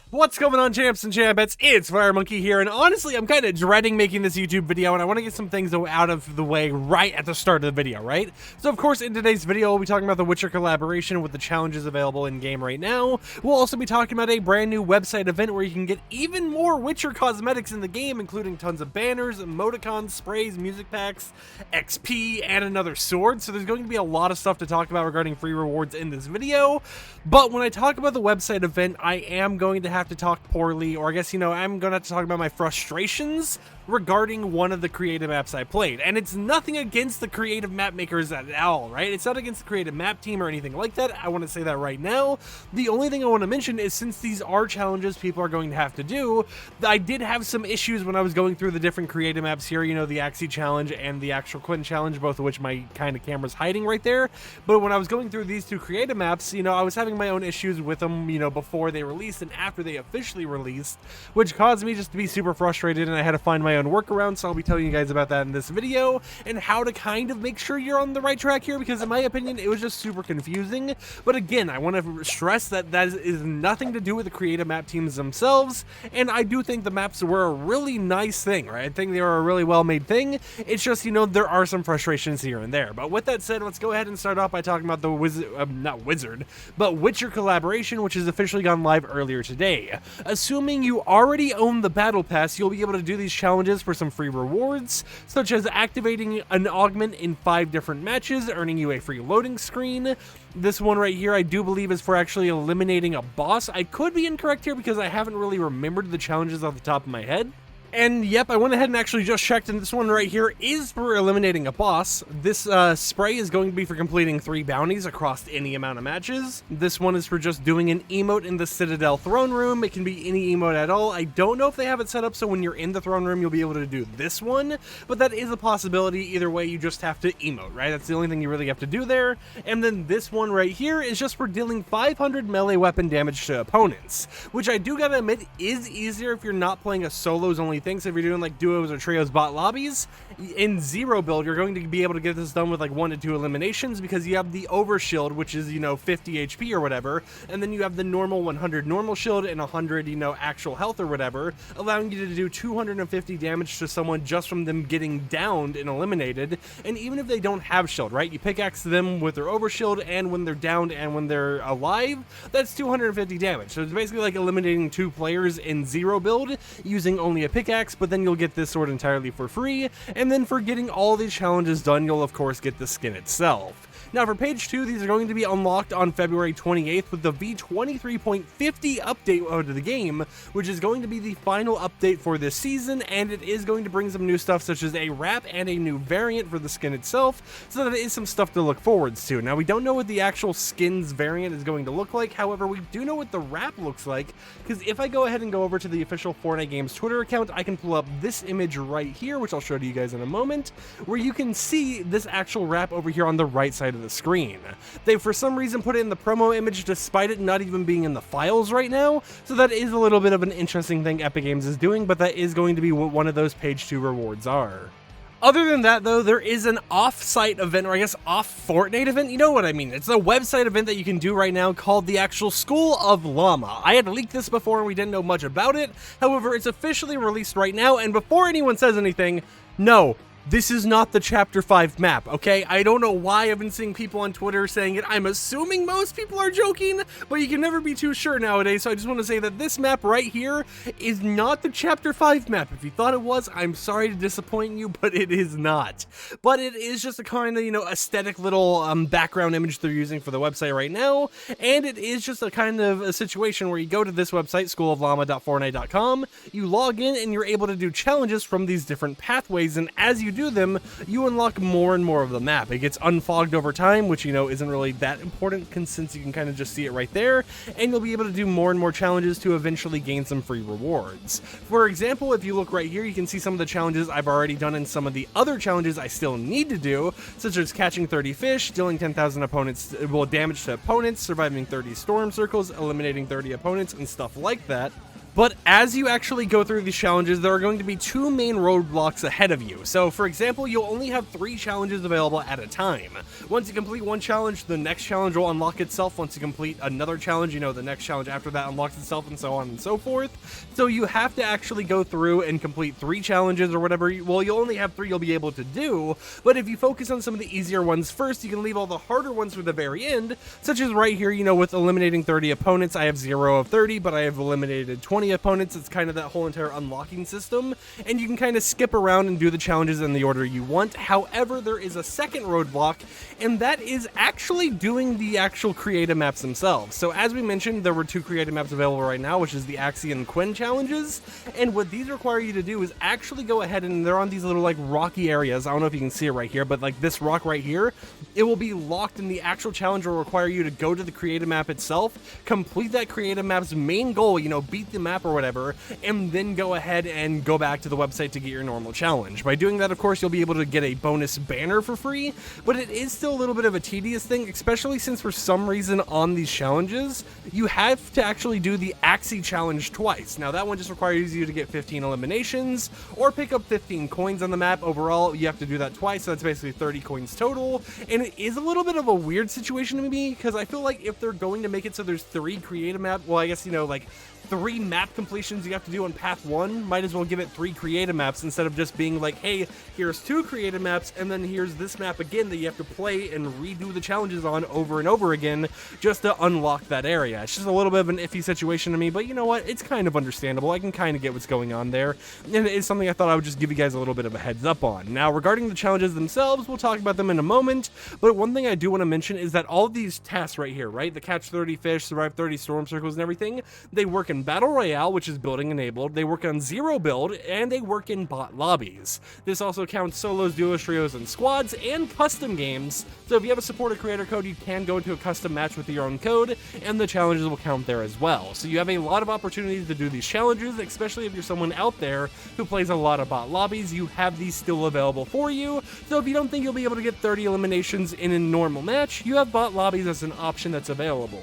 What's going on, champs and champettes? It's FireMonkey here, and honestly, I'm kind of dreading making this YouTube video, and I want to get some things out of the way right at the start of the video, right? So, of course, in today's video, we'll be talking about the Witcher collaboration with the challenges available in-game right now. We'll also be talking about a brand new website event where you can get even more Witcher cosmetics in the game, including tons of banners, emoticons, sprays, music packs, XP, and another sword. So there's going to be a lot of stuff to talk about regarding free rewards in this video. But when I talk about the website event, I am going to have to talk poorly, or I guess, I'm going to have to talk about my frustrations regarding one of the creative maps I played. And it's nothing against the creative map makers at all, right? It's not against the creative map team or anything like that. I want to say that right now. The only thing I want to mention is, since these are challenges people are going to have to do, I did have some issues when I was going through the different creative maps here, the Axie challenge and the actual Quentin challenge, both of which my kind of camera's hiding right there. But when I was going through these two creative maps, I was having my own issues with them, before they released and after they officially released, which caused me just to be super frustrated, and I had to find my own workaround. So I'll be telling you guys about that in this video and how to kind of make sure you're on the right track here, because in my opinion, it was just super confusing. But again, I want to stress that that is nothing to do with the creative map teams themselves, and I do think the maps were a really nice thing, right? I think they were a really well-made thing. It's just, there are some frustrations here and there. But with that said, let's go ahead and start off by talking about the Witcher collaboration, which has officially gone live earlier today. Assuming you already own the battle pass, you'll be able to do these challenges for some free rewards, such as activating an augment in 5 different matches, earning you a free loading screen. This one right here, I do believe, is for actually eliminating a boss. I could be incorrect here because I haven't really remembered the challenges off the top of my head. And yep, I went ahead and actually just checked, and this one right here is for eliminating a boss. This spray is going to be for completing 3 bounties across any amount of matches. This one is for just doing an emote in the Citadel throne room. It can be any emote at all. I don't know if they have it set up so when you're in the throne room you'll be able to do this one, but that is a possibility. Either way, you just have to emote, right? That's the only thing you really have to do there. And then this one right here is just for dealing 500 melee weapon damage to opponents, which I do gotta admit is easier if you're not playing a solos only thing. So if you're doing like duos or trios bot lobbies, in zero build, you're going to be able to get this done with like 1 to 2 eliminations, because you have the overshield, which is 50 HP or whatever, and then you have the normal 100 normal shield and 100 actual health or whatever, allowing you to do 250 damage to someone just from them getting downed and eliminated. And even if they don't have shield, right, you pickaxe them with their overshield, and when they're downed and when they're alive, that's 250 damage. So it's basically like eliminating 2 players in zero build using only a pickaxe, but then you'll get this sword entirely for free. And then for getting all these challenges done, you'll of course get the skin itself. Now for page 2, these are going to be unlocked on February 28th with the V23.50 update out of the game, which is going to be the final update for this season, and it is going to bring some new stuff such as a wrap and a new variant for the skin itself, so that it is some stuff to look forwards to. Now we don't know what the actual skins variant is going to look like, however we do know what the wrap looks like, because if I go ahead and go over to the official Fortnite Games Twitter account, I can pull up this image right here, which I'll show to you guys in a moment, where you can see this actual wrap over here on the right side of the screen. They for some reason put it in the promo image despite it not even being in the files right now, so that is a little bit of an interesting thing Epic Games is doing, but that is going to be what one of those page 2 rewards are. Other than that, though, there is an off-site event, or I guess off-Fortnite event. You know what I mean. It's a website event that you can do right now called the actual School of Llama. I had leaked this before and we didn't know much about it. However, it's officially released right now, and before anyone says anything, no, this is not the Chapter 5 map, okay? I don't know why I've been seeing people on Twitter saying it. I'm assuming most people are joking, but you can never be too sure nowadays, so I just want to say that this map right here is not the Chapter 5 map. If you thought it was, I'm sorry to disappoint you, but it is not. But it is just a kind of, aesthetic little background image they're using for the website right now, and it is just a kind of a situation where you go to this website, schoolofllama.fortnite.com, you log in, and you're able to do challenges from these different pathways, and as you do them, you unlock more and more of the map. It gets unfogged over time, which isn't really that important since you can kind of just see it right there, and you'll be able to do more and more challenges to eventually gain some free rewards. For example, if you look right here, you can see some of the challenges I've already done and some of the other challenges I still need to do, such as catching 30 fish, dealing 10,000 damage to opponents, surviving 30 storm circles, eliminating 30 opponents, and stuff like that. But as you actually go through these challenges, there are going to be two main roadblocks ahead of you. So for example, you'll only have 3 challenges available at a time. Once you complete one challenge, the next challenge will unlock itself. Once you complete another challenge, the next challenge after that unlocks itself, and so on and so forth. So you have to actually go through and complete 3 challenges or whatever. Well, you'll only have 3 you'll be able to do, but if you focus on some of the easier ones first, you can leave all the harder ones for the very end, such as right here, with eliminating 30 opponents. I have 0 of 30, but I have eliminated 20 opponents. It's kind of that whole entire unlocking system, and you can kind of skip around and do the challenges in the order you want. However, there is a second roadblock, and that is actually doing the actual creative maps themselves. So as we mentioned, there were 2 creative maps available right now, which is the Axie and Quinn challenges, and what these require you to do is actually go ahead, and they're on these little like rocky areas. I don't know if you can see it right here, but like this rock right here, it will be locked, and the actual challenge will require you to go to the creative map itself, complete that creative map's main goal, beat the map or whatever, and then go ahead and go back to the website to get your normal challenge. By doing that, of course, you'll be able to get a bonus banner for free, but it is still a little bit of a tedious thing, especially since for some reason on these challenges, you have to actually do the Axie challenge twice. Now that one just requires you to get 15 eliminations or pick up 15 coins on the map. Overall, you have to do that twice, so that's basically 30 coins total, and it is a little bit of a weird situation to me, because I feel like if they're going to make it so there's 3 creative map, well, I guess, like 3 map completions you have to do on path 1, might as well give it 3 creative maps instead of just being like, hey, here's 2 creative maps, and then here's this map again that you have to play and redo the challenges on over and over again just to unlock that area. It's just a little bit of an iffy situation to me, but you know what? It's kind of understandable. I can kind of get what's going on there, and it is something I thought I would just give you guys a little bit of a heads up on. Now, regarding the challenges themselves, we'll talk about them in a moment, but one thing I do want to mention is that all of these tasks right here, right? The catch 30 fish, survive 30 storm circles and everything, they work in Battle Royale, which is building enabled, they work on Zero Build, and they work in bot lobbies. This also counts solos, duos, trios, and squads, and custom games, so if you have a supported creator code, you can go into a custom match with your own code, and the challenges will count there as well. So you have a lot of opportunities to do these challenges, especially if you're someone out there who plays a lot of bot lobbies. You have these still available for you, so if you don't think you'll be able to get 30 eliminations in a normal match, you have bot lobbies as an option that's available.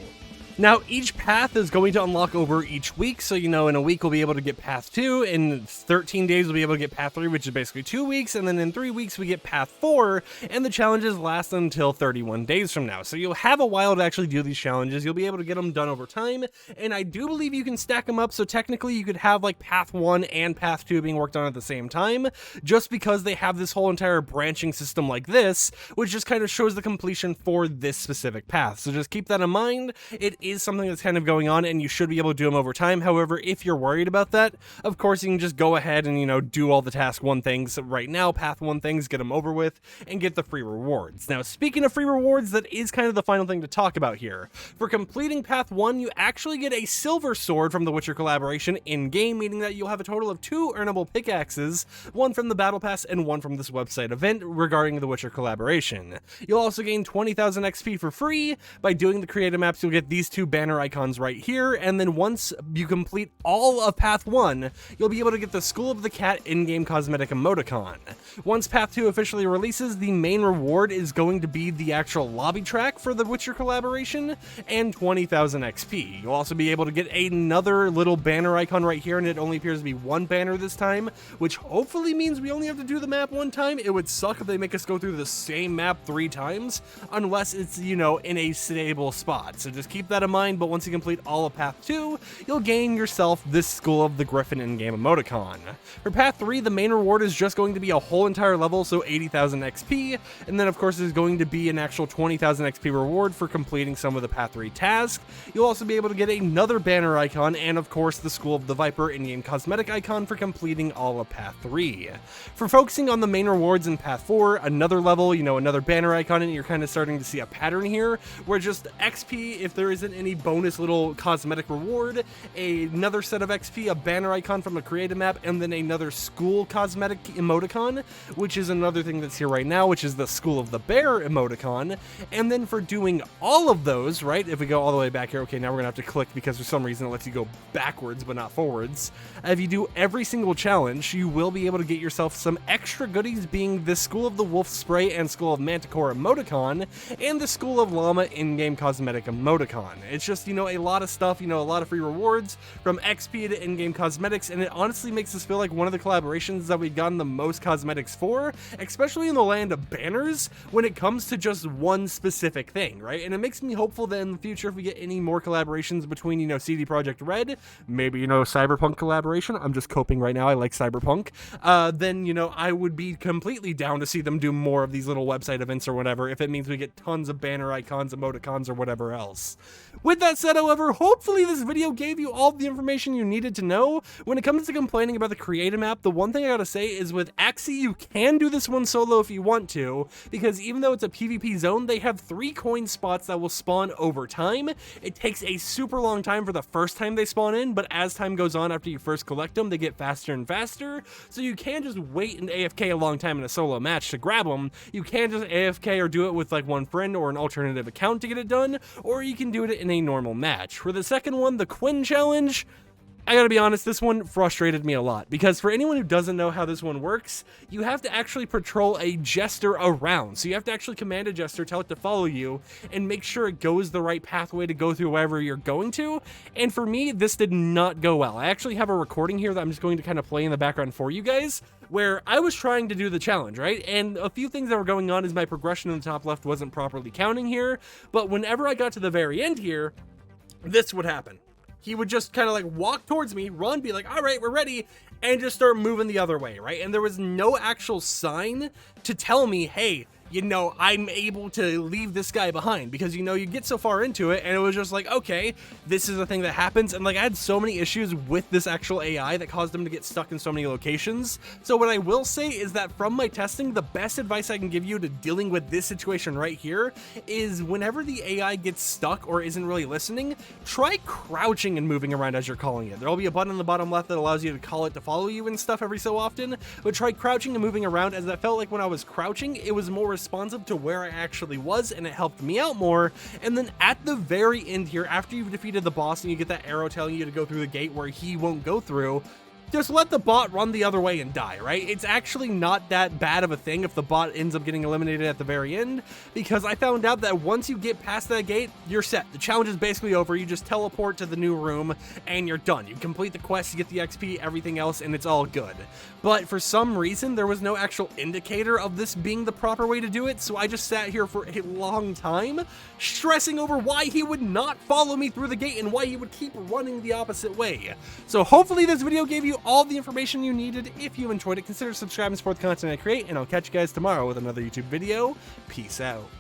Now, each path is going to unlock over each week, so in a week we'll be able to get path 2, in 13 days we'll be able to get path 3, which is basically 2 weeks, and then in 3 weeks we get path 4, and the challenges last until 31 days from now. So you'll have a while to actually do these challenges. You'll be able to get them done over time, and I do believe you can stack them up, so technically you could have like path 1 and path 2 being worked on at the same time, just because they have this whole entire branching system like this, which just kind of shows the completion for this specific path. So just keep that in mind. It is something that's kind of going on, and you should be able to do them over time. However, if you're worried about that, of course you can just go ahead and do all the task 1 things right now, path 1 things, get them over with, and get the free rewards. Now, speaking of free rewards, that is kind of the final thing to talk about here. For completing path 1, you actually get a silver sword from the Witcher collaboration in-game, meaning that you'll have a total of 2 earnable pickaxes, 1 from the battle pass and 1 from this website event regarding the Witcher collaboration. You'll also gain 20,000 XP for free. By doing the creative maps, you'll get these 2 banner icons right here, and then once you complete all of path 1, you'll be able to get the School of the Cat in-game cosmetic emoticon. Once path 2 officially releases, the main reward is going to be the actual lobby track for the Witcher collaboration and 20,000 XP. You'll also be able to get another little banner icon right here, and it only appears to be 1 banner this time, which hopefully means we only have to do the map 1 time. It would suck if they make us go through the same map 3 times, unless it's, in a stable spot. So just keep that in mind. But once you complete all of path 2, you'll gain yourself this School of the Griffin in-game emoticon. For path 3, the main reward is just going to be a whole entire level, so 80,000 XP, and then of course there's going to be an actual 20,000 XP reward for completing some of the path 3 tasks. You'll also be able to get another banner icon, and of course the School of the Viper in-game cosmetic icon for completing all of path 3. For focusing on the main rewards in path 4, another level, another banner icon, and you're kind of starting to see a pattern here, where just XP, if there isn't any bonus little cosmetic reward, another set of XP, a banner icon from a creative map, and then another school cosmetic emoticon, which is another thing that's here right now, which is the School of the Bear emoticon. And then for doing all of those, right, if we go all the way back here, okay, now we're gonna have to click because for some reason it lets you go backwards but not forwards. If you do every single challenge, you will be able to get yourself some extra goodies, being the School of the Wolf Spray and School of Manticore emoticon, and the School of Llama in-game cosmetic emoticon. It's just, you know, a lot of stuff, you know, a lot of free rewards from XP to in-game cosmetics, and it honestly makes us feel like one of the collaborations that we've gotten the most cosmetics for, especially in the land of banners, when it comes to just one specific thing, right? And it makes me hopeful that in the future, if we get any more collaborations between, you know, CD Projekt Red, maybe, you know, Cyberpunk collaboration, I'm just coping right now, I like Cyberpunk, then, you know, I would be completely down to see them do more of these little website events or whatever, if it means we get tons of banner icons, emoticons, or whatever else. With that said, however, hopefully this video gave you all the information you needed to know. When it comes to complaining about the creative map, the one thing I gotta say is with Axie, you can do this one solo if you want to, because even though it's a PvP zone, they have 3 coin spots that will spawn over time. It takes a super long time for the first time they spawn in, but as time goes on after you first collect them, they get faster and faster, so you can just wait and AFK a long time in a solo match to grab them. You can just AFK or do it with like one friend or an alternative account to get it done, or you can do it in a normal match. For the second one, the Quinn challenge, I gotta be honest, this one frustrated me a lot, because for anyone who doesn't know how this one works, you have to actually patrol a jester around. So you have to actually command a jester, tell it to follow you, and make sure it goes the right pathway to go through wherever you're going to. And for me, this did not go well. I actually have a recording here that I'm just going to kind of play in the background for you guys, where I was trying to do the challenge, right? And a few things that were going on is my progression in the top left wasn't properly counting here, but whenever I got to the very end here, this would happen. He would just kind of like walk towards me, run, be like, all right, we're ready, and just start moving the other way, right? And there was no actual sign to tell me, hey, you know, I'm able to leave this guy behind, because, you know, you get so far into it and it was just like, okay, this is a thing that happens. And like, I had so many issues with this actual AI that caused them to get stuck in so many locations. So what I will say is that from my testing, the best advice I can give you to dealing with this situation right here is whenever the AI gets stuck or isn't really listening, try crouching and moving around as you're calling it. There'll be a button in the bottom left that allows you to call it to follow you and stuff every so often, but try crouching and moving around, as I felt like when I was crouching, it was more responsive to where I actually was, and it helped me out more. And then at the very end here, after you've defeated the boss and you get that arrow telling you to go through the gate where he won't go through, just let the bot run the other way and die, right? It's actually not that bad of a thing if the bot ends up getting eliminated at the very end, because I found out that once you get past that gate, you're set. The challenge is basically over. You just teleport to the new room and you're done. You complete the quest, you get the XP, everything else, and it's all good. But for some reason, there was no actual indicator of this being the proper way to do it, so I just sat here for a long time, stressing over why he would not follow me through the gate and why he would keep running the opposite way. So hopefully this video gave you all the information you needed. If you enjoyed it, consider subscribing to support the content I create, and I'll catch you guys tomorrow with another YouTube video. Peace out.